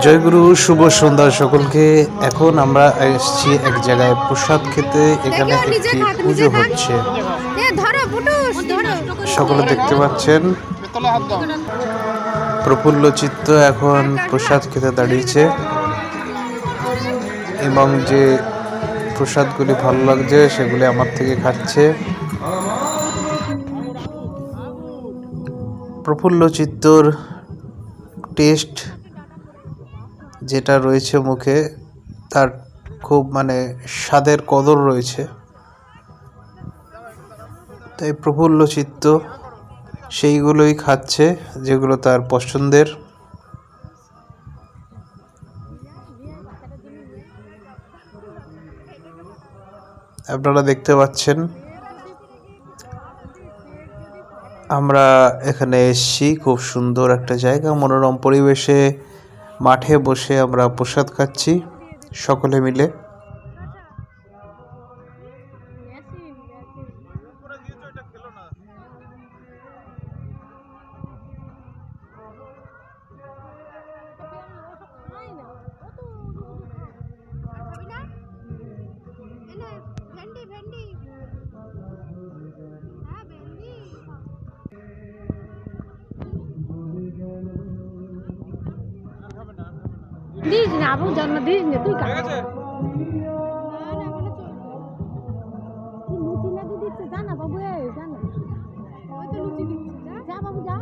জয়গুরু, শুভ সন্ধ্যা সকলকে। এখন আমরা এসেছি এক জায়গায় প্রসাদ খেতে। এখানে একটি পুজো হচ্ছে, সকলে দেখতে পাচ্ছেন। প্রফুল্ল চিত্ত এখন প্রসাদ খেতে দাঁড়িয়েছে এবং যে প্রসাদগুলি ভালো লাগছে সেগুলি আমার থেকে খাচ্ছে। প্রফুল্ল চিত্তর টেস্ট যেটা রয়েছে মুখে, তার খুব স্বাদের কদর রয়েছে। তাই প্রফুল্ল চিত্ত সেইগুলোই খাচ্ছে যেগুলো তার পছন্দের। আপনারা দেখতে পাচ্ছেন আমরা এখানে এসেছি, খুব সুন্দর একটা জায়গা, মনোরম পরিবেশে মাঠে বসে আমরা প্রসাদ খাচ্ছি সকলে মিলে। দিস না আবু জন্ম দিস না তুই কাজ লুচি লাগি দিচ্ছে জানা বাবু জানা ওই তো লুচি দিচ্ছে যা বাবু যা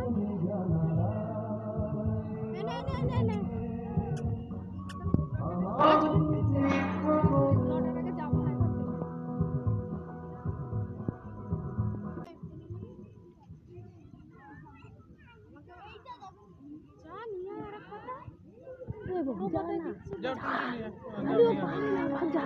যা